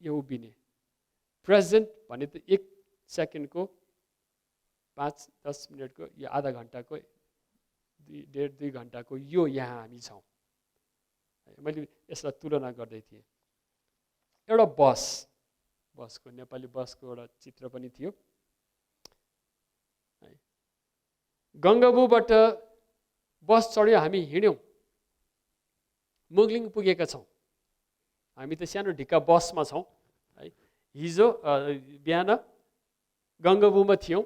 यो उभिने प्रेजेन्ट भने त 1 सेकेन्डको 5-10 मिनटको या आधा घन्टाको 1.5-2 घन्टाको यो यहाँ हामी छौँ। मैले यसलाई तुलना गर्दै थिएँ। एउटा बसको नेपाली बसको एउटा चित्र पनि थियो। गङ्गाबुबाट बस चढ्यो, हामी हिँड्यौँ, मुगलिङ पुगेका छौँ। हामी त सानो ढिक्का बसमा छौँ है। हिजो बिहान गङ्गाबुमा थियौँ,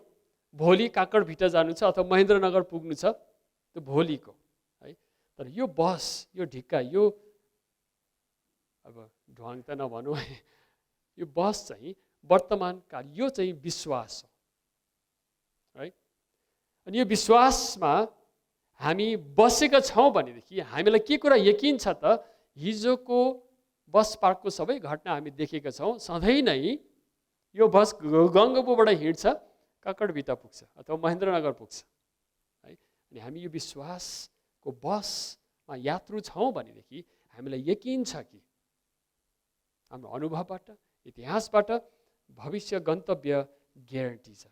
भोलि काकडभिटा जानु छ अथवा महेन्द्रनगर पुग्नु छ, त्यो भोलिको है। तर यो बस, यो ढिक्का, यो अब ढुवाङ त नभनौँ है, यो बस चाहिँ वर्तमान काल, यो चाहिँ विश्वास हो है। अनि यो विश्वासमा हामी बसेका छौँ भनेदेखि हामीलाई के कुरा यकिन छ त, हिजोको बस पार्कको सबै घटना हामी देखेका छौँ। सधैँ नै यो बस गङ्गाबुबाट हिँड्छ, काकडभिटा पुग्छ अथवा महेन्द्रनगर पुग्छ है। अनि हामी यो विश्वासको बसमा यात्रु छौँ भनेदेखि हामीलाई यकिन छ कि हाम्रो अनुभवबाट, इतिहासबाट भविष्य गन्तव्य ग्यारेन्टी छ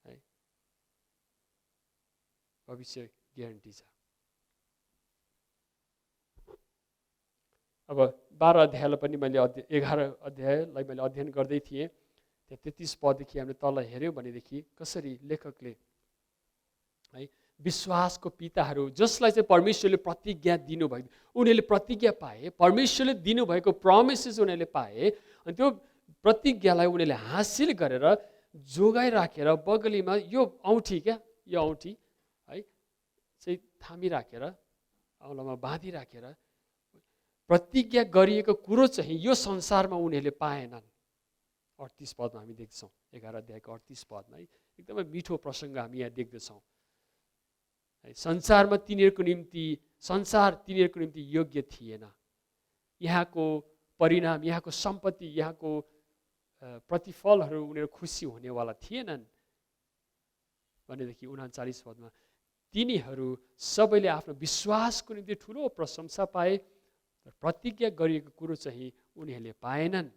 है। भविष्य ग्यारेन्टी छ। अब 12 अध्यायलाई पनि मैले 11 अध्यायलाई मैले अध्ययन गर्दै थिएँ। त्यहाँ 33 पददेखि हामीले तल हेऱ्यौँ भनेदेखि कसरी लेखकले है विश्वासको पिताहरू जसलाई चाहिँ परमेश्वरले प्रतिज्ञा दिनुभयो, उनीहरूले प्रतिज्ञा पाए, परमेश्वरले दिनुभएको प्रमिसेस उनीहरूले पाए। अनि त्यो प्रतिज्ञालाई उनीहरूले हासिल गरेर जोगाइराखेर बगलीमा यो औँठी यो औँठी है चाहिँ थामिराखेर, औँलामा बाँधिराखेर प्रतिज्ञा गरिएको कुरो चाहिँ यो संसारमा उनीहरूले पाएनन्। 38 पदमा हामी देख्छौँ, 11 अध्यायको 38 पदमा है एकदमै मिठो प्रसङ्ग हामी यहाँ देख्दछौँ। संसार तिनीहरूको निम्ति योग्य थिएन। यहाँको परिणाम, यहाँको सम्पत्ति, यहाँको प्रतिफलहरू उनीहरू खुसी हुनेवाला थिएनन् भनेदेखि 39 पदमा तिनीहरू सबैले आफ्नो विश्वासको निम्ति ठुलो प्रशंसा पाए, प्रतिज्ञा गरिएको कुरो चाहिँ उनीहरूले पाएनन्।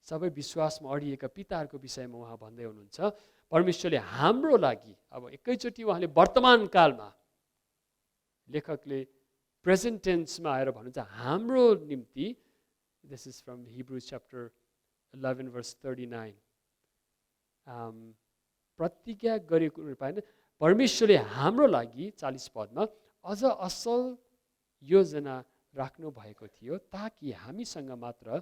सबै विश्वासमा अडिएका पिताहरूको विषयमा उहाँ भन्दै हुनुहुन्छ, परमेश्वरले हाम्रो लागि, अब एकैचोटि उहाँले वर्तमान कालमा, लेखकले प्रेजेन्ट टेन्समा आएर भन्नुहुन्छ हाम्रो निम्ति। This is from Hebrews chapter 11 verse 39। प्रतिज्ञा गरेको रूपमा परमेश्वरले हाम्रो लागि 40 पदमा अझ असल योजना राख्नु भएको थियो ताकि हामीसँग मात्र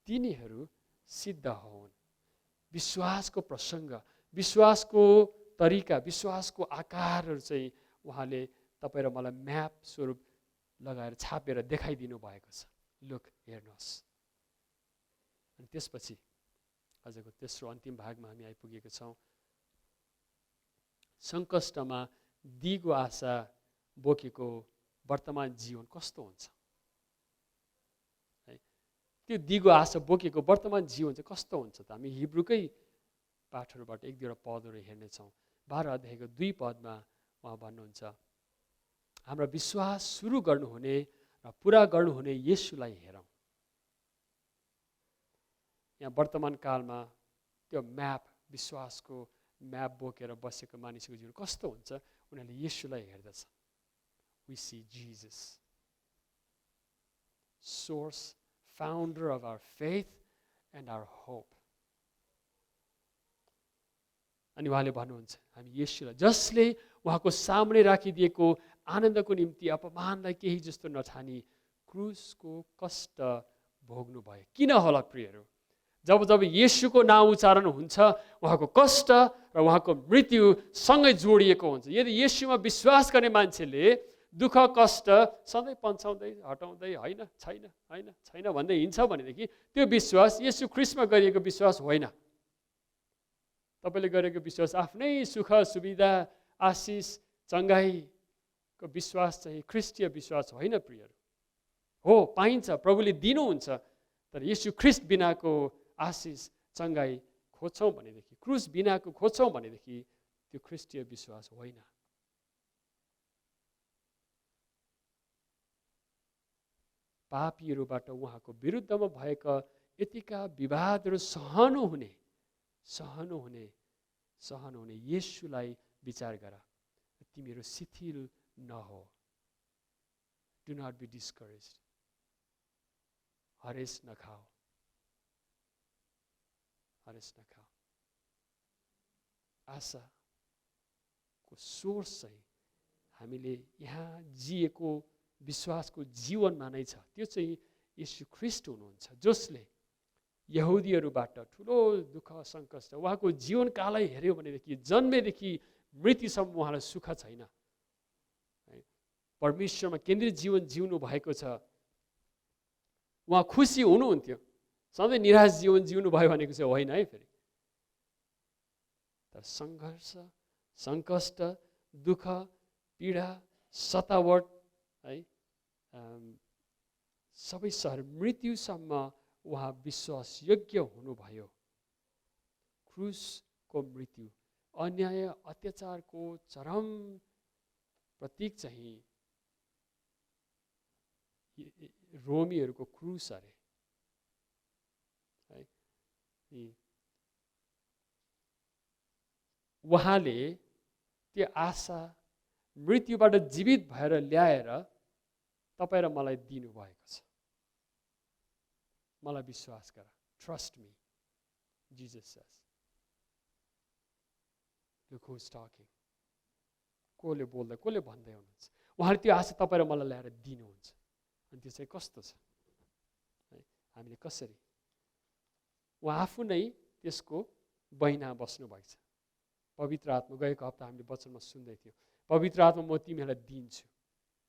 तिनीहरू सिद्ध हुन्। विश्वासको प्रसङ्ग, विश्वासको तरिका, विश्वासको आकारहरू चाहिँ उहाँले तपाईँ र मलाई म्याप स्वरूप लगाएर छापेर देखाइदिनु भएको छ। लुक, हेर्नुहोस्। अनि त्यसपछि आजको तेस्रो अन्तिम भागमा हामी आइपुगेका छौँ। सङ्कष्टमा दिगो आशा बोकेको वर्तमान जीवन कस्तो हुन्छ, है? त्यो दिगो आशा बोकेको वर्तमान जीवन चाहिँ कस्तो हुन्छ त? हामी हिब्रूकै पाठहरूबाट एक दुईवटा पदहरू हेर्नेछौँ। 12 अध्यायको 2 पदमा उहाँ भन्नुहुन्छ, हाम्रो विश्वास सुरु गर्नुहुने र पुरा गर्नुहुने येशूलाई हेरौँ। यहाँ वर्तमान कालमा त्यो म्याप, विश्वासको म्याप बोकेर बसेको मानिसको जीवन कस्तो हुन्छ? उनीहरूले येशूलाई हेर्दछ। We see Jesus, source, founder of our faith and our hope. अनि उहाँले भन्नुहुन्छ, हामी येशूलाई, जसले उहाँको सामने राखिदिएको आनन्दको निम्ति अपमानलाई केही जस्तो नठानी क्रुसको कष्ट भोग्नु भयो। किन होला प्रियहरू? जब जब येशूको नाम उच्चारण हुन्छ, उहाँको कष्ट र उहाँको मृत्यु सँगै जोडिएको हुन्छ। यदि येशूमा विश्वास गर्ने मान्छेले दुःख कष्ट सधैँ पन्छाउँदै हटाउँदै होइन छैन होइन छैन भन्दै हिँड्छ भनेदेखि त्यो विश्वास येशू ख्रिस्टमा गरिएको विश्वास होइन। तपाईँले गरेको विश्वास आफ्नै सुख सुविधा आशिष चङ्गाईको विश्वास चाहिँ ख्रिस्टीय विश्वास होइन प्रियहरू। हो, पाइन्छ, प्रभुले दिनुहुन्छ, तर येशू ख्रिस्ट बिनाको आशिष चङ्गाई खोज्छौँ भनेदेखि, क्रुस बिनाको खोज्छौँ भनेदेखि त्यो ख्रिस्टीय विश्वास होइन। पापीहरूबाट उहाँको विरुद्धमा भएका यतिका विवादहरू सहनु हुने येशूलाई विचार गर। तिमीहरू शिथिल नहो। Do not be discouraged. हरेस नखाओ। आशाको सोर्स चाहिँ हामीले यहाँ जिएको विश्वासको जीवनमा नै छ। त्यो चाहिँ येशू ख्रिस्ट हुनुहुन्छ, जसले यहुदीहरूबाट ठुलो दुःख सङ्कष्ट, उहाँको जीवनकालै हेऱ्यो भनेदेखि जन्मेदेखि मृत्युसम्म उहाँलाई सुख छैन। परमेश्वरमा केन्द्रित जीवन जिउनु भएको छ। उहाँ खुसी हुनुहुन्थ्यो, सधैँ निराश जीवन जिउनु भयो भनेको चाहिँ होइन है। फेरि तर सङ्घर्ष, सङ्कष्ट, दुःख, पीडा, सतावट, है, सबै सहर मृत्युसम्म उहाँ विश्वासयोग्य हुनुभयो। क्रुसको मृत्यु अन्याय अत्याचारको चरम प्रतीक चाहिँ रोमीहरूको क्रुस अरे, है। उहाँले त्यो आशा मृत्युबाट जीवित भएर ल्याएर तपाईँ र मलाई दिनुभएको छ। मलाई विश्वास गर। Trust me, Jesus says. Look who is talking. कसले बोल्दै, कसले भन्दै हुनुहुन्छ? उहाँले त्यो आशा तपाईँ र मलाई ल्याएर दिनुहुन्छ। अनि त्यो चाहिँ कस्तो छ? हामीले कसरी? उहाँ आफू नै त्यसको बहिना बस्नुभएको छ। पवित्र आत्मा, गएको हप्ता हामीले वचनमा सुन्दै थियौँ, पवित्र आत्मा म तिमीहरूलाई दिन्छु,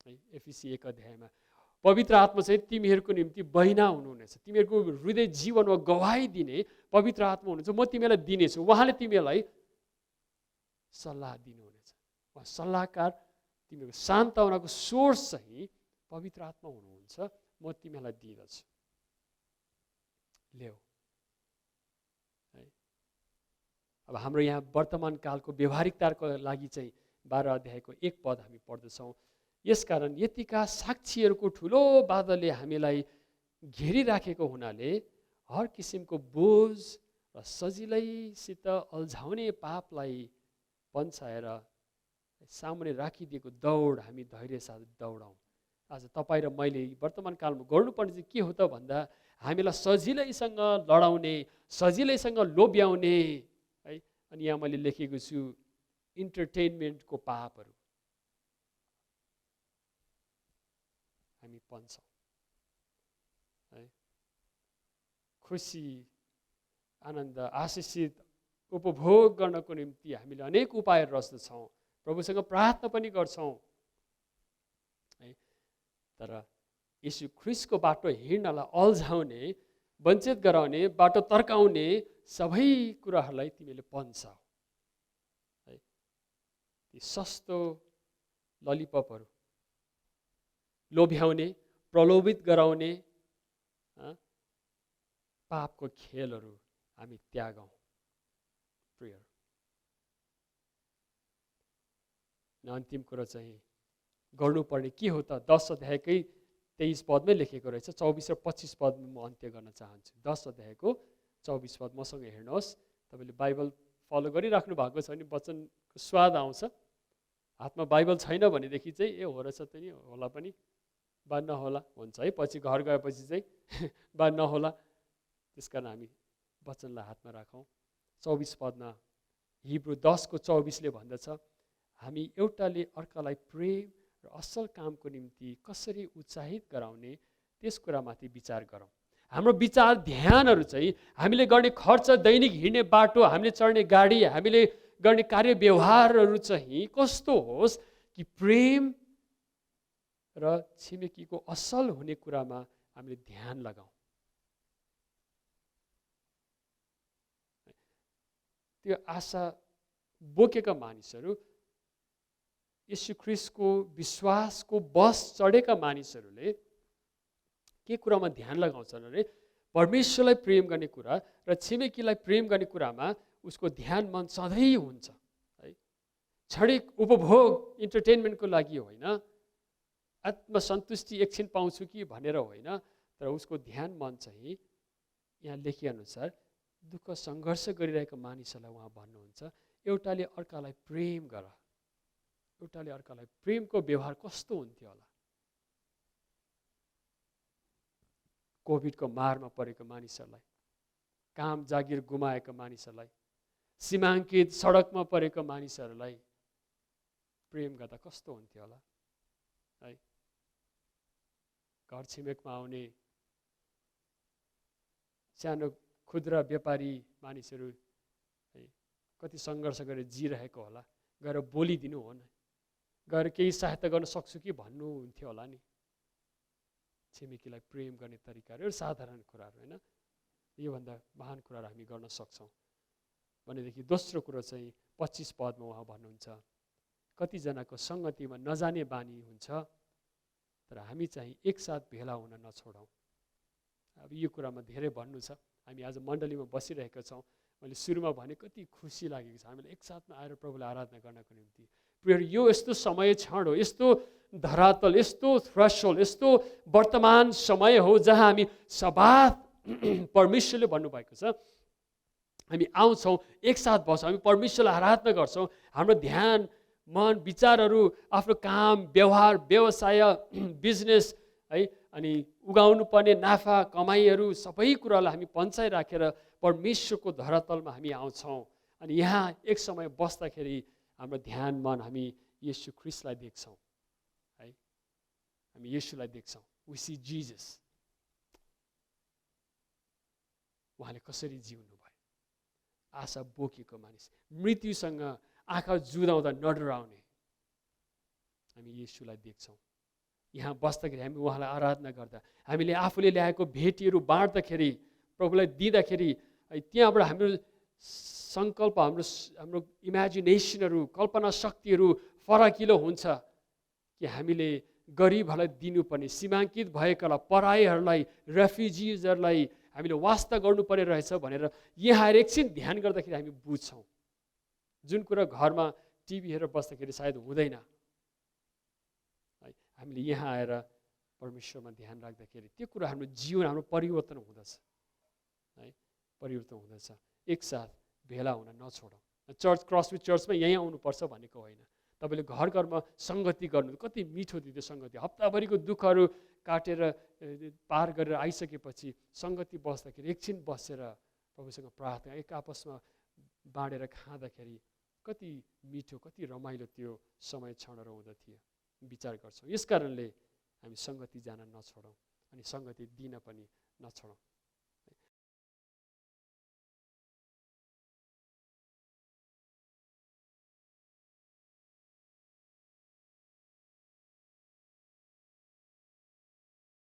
है। एफिसी 1 अध्यायमा पवित्र आत्मा चाहिँ तिमीहरूको निम्ति बहिना हुनुहुनेछ। तिमीहरूको हृदय जीवनमा गवाही दिने पवित्र आत्मा हुनुहुन्छ। म तिमीलाई दिनेछु। उहाँले तिमीलाई सल्लाह दिनुहुनेछ। उहाँ सल्लाहकार, तिमीहरूको सान्तवनाको सोर्स चाहिँ पवित्र आत्मा हुनुहुन्छ। म तिमीलाई दिँदछु, ल्याऊ। अब हाम्रो यहाँ वर्तमान कालको व्यवहारिकताको लागि चाहिँ 12 अध्यायको 1 पद हामी पढ्दछौँ। यसकारण यतिका साक्षीहरूको ठुलो बादलले हामीलाई घेरिराखेको हुनाले हर किसिमको बोझ र सजिलैसित अल्झाउने पापलाई पन्छाएर सामुन्ने राखिदिएको दौड हामी धैर्य साथ दौडौँ। आज तपाईँ र मैले वर्तमान कालमा गर्नुपर्ने चाहिँ के हो त भन्दा, हामीलाई सजिलैसँग लडाउने, सजिलैसँग लोभ्याउने, है, अनि यहाँ मैले लेखेको छु इन्टरटेनमेन्टको पापहरू हामी पन्छौँ है। खुसी आनन्द आशिषित उपभोग गर्नको निम्ति हामीले अनेक उपायहरू रच्दछौँ, प्रभुसँग प्रार्थना पनि गर्छौँ है। तर यीशु ख्रीष्टको बाटो हिँड्नलाई अल्झाउने, वञ्चित गराउने, बाटो तर्काउने सबै कुराहरूलाई तिमीले पन्छौ है। ती सस्तो ललिपपहरू, लोभ्याउने, प्रलोभित गराउने पापको खेलहरू हामी त्यागौँ प्रियहरू। अन्तिम कुरो चाहिँ गर्नुपर्ने के हो त? 10 अध्यायकै 23 पदमै लेखेको रहेछ। 24 र 25 पदमा म अन्त्य गर्न चाहन्छु। 10 अध्यायको 24 पद मसँग हेर्नुहोस्। तपाईँले बाइबल फलो गरिराख्नु भएको छ भने वचनको स्वाद आउँछ। हातमा बाइबल छैन भनेदेखि चाहिँ ए हो रहेछ त नि, होला पनि बा नहोला हुन्छ है। पछि घर गएपछि चाहिँ बा नहोला। त्यस कारण हामी वचनलाई हातमा राखौँ। 24 पदमा हिब्रू 10:24ले भन्दछ, हामी एउटाले अर्कालाई प्रेम र असल कामको निम्ति कसरी उत्साहित गराउने त्यस कुरामाथि विचार गरौँ। हाम्रो विचार ध्यानहरू चाहिँ हामीले गर्ने खर्च, दैनिक हिँड्ने बाटो, हामीले चढ्ने गाडी, हामीले गर्ने कार्य व्यवहारहरू चाहिँ कस्तो होस् कि प्रेम र छिमेकीको असल हुने कुरामा हामीले ध्यान लगाऊँ। त्यो आशा बोकेका मानिसहरू, यीशु ख्रीष्टको विश्वासको बस चढेका मानिसहरूले के कुरामा ध्यान लगाउँछन् भने परमेश्वरलाई प्रेम गर्ने कुरा र छिमेकीलाई प्रेम गर्ने कुरामा उसको ध्यान मन सधैँ हुन्छ है। क्षणिक उपभोग इन्टरटेनमेन्टको लागि होइन, आत्मसन्तुष्टि एकछिन पाउँछु कि भनेर होइन, तर उसको ध्यान मन चाहिँ यहाँ लेखिअनुसार दुःख सङ्घर्ष गरिरहेका मानिसहरूलाई उहाँ भन्नुहुन्छ एउटाले अर्कालाई प्रेम गर। एउटाले अर्कालाई प्रेमको व्यवहार कस्तो हुन्थ्यो होला? कोभिडको मारमा परेको मानिसहरूलाई, काम जागिर गुमाएका मानिसहरूलाई, सीमाङ्कित सडकमा परेका मानिसहरूलाई प्रेम गर्दा कस्तो हुन्थ्यो होला है। घर छिमेकमा आउने सानो खुद्रा व्यापारी मानिसहरू है, कति सङ्घर्ष गरेर जिरहेको होला। गएर बोलिदिनु हो न, गएर केही सहायता गर्न सक्छु कि भन्नुहुन्थ्यो होला नि। छिमेकीलाई प्रेम गर्ने तरिकाहरू साधारण कुराहरू होइन, योभन्दा महान कुराहरू हामी गर्न सक्छौँ भनेदेखि दोस्रो कुरो चाहिँ 25 पदमा उहाँ भन्नुहुन्छ कतिजनाको सङ्गतिमा नजाने बानी हुन्छ, तर हामी चाहिँ एकसाथ भेला हुन नछोडौँ। अब यो कुरामा धेरै भन्नु छ। हामी आज मण्डलीमा बसिरहेका छौँ। मैले सुरुमा भने कति खुसी लागेको छ हामीलाई एकसाथमा आएर प्रभुलाई आराधना गर्नको निम्ति। प्रिय, यो यस्तो समय क्षण हो, यस्तो धरातल, यस्तो थ्रेसहोल्ड, यस्तो वर्तमान समय हो जहाँ हामी सबात परमेश्वरले भन्नुभएको छ हामी आउँछौँ, एकसाथ बस्छौँ, हामी परमेश्वरलाई आराधना गर्छौँ। हाम्रो ध्यान, मन, विचारहरू आफ्नो काम, व्यवहार, व्यवसाय, बिजनेस है, अनि उगाउनु पर्ने नाफा कमाइहरू सबै कुरालाई हामी पन्छाइराखेर परमेश्वरको धरातलमा हामी आउँछौँ। अनि यहाँ एक समय बस्दाखेरि हाम्रो ध्यान, मन हामी येशू ख्रीष्टलाई देख्छौँ है, हामी येशूलाई देख्छौँ। We see Jesus. उहाँले कसरी जिउनु भयो, आशा बोकेको मानिस, मृत्युसँग आँखा जुदाउँदा नडराउने हामी येशूलाई देख्छौँ। यहाँ बस्दाखेरि हामी उहाँलाई आराधना गर्दा, हामीले आफूले ल्याएको भेटीहरू बाँड्दाखेरि, प्रभुलाई दिँदाखेरि त्यहाँबाट हाम्रो सङ्कल्प, हाम्रो इमेजिनेसनहरू, कल्पना शक्तिहरू फराकिलो हुन्छ कि हामीले गरिबहरूलाई दिनुपर्ने, सीमाङ्कित भएकालाई, पराईहरूलाई, रेफ्युजिजहरूलाई हामीले वास्ता गर्नुपर्ने रहेछ भनेर यहाँ आएर एकछिन ध्यान गर्दाखेरि हामी बुझ्छौँ। जुन कुरा घरमा टिभी हेरेर बस्दाखेरि सायद हुँदैन, हामीले यहाँ आएर परमेश्वरमा ध्यान राख्दाखेरि त्यो कुरा हाम्रो जीवन, हाम्रो परिवर्तन हुँदछ है, परिवर्तन हुँदछ। एकसाथ भेला हुन नछोडौँ। चर्च, क्रसविथ चर्चमा यहीँ आउनुपर्छ भनेको होइन। तपाईँले घर घरमा सङ्गति गर्नु, कति मिठो थियो त्यो सङ्गति। हप्ताभरिको दुःखहरू काटेर पार गरेर आइसकेपछि सङ्गति बस्दाखेरि एकछिन बसेर प्रभुसँग प्रार्थना, एक आपसमा बाँडेर खाँदाखेरि कति मिठो कति रमाइलो त्यो समय क्षणहरू हुँदथ्यो विचार गर्छौँ। यस कारणले हामी सङ्गति जान नछोडौँ अनि सङ्गति दिन पनि नछोडौँ।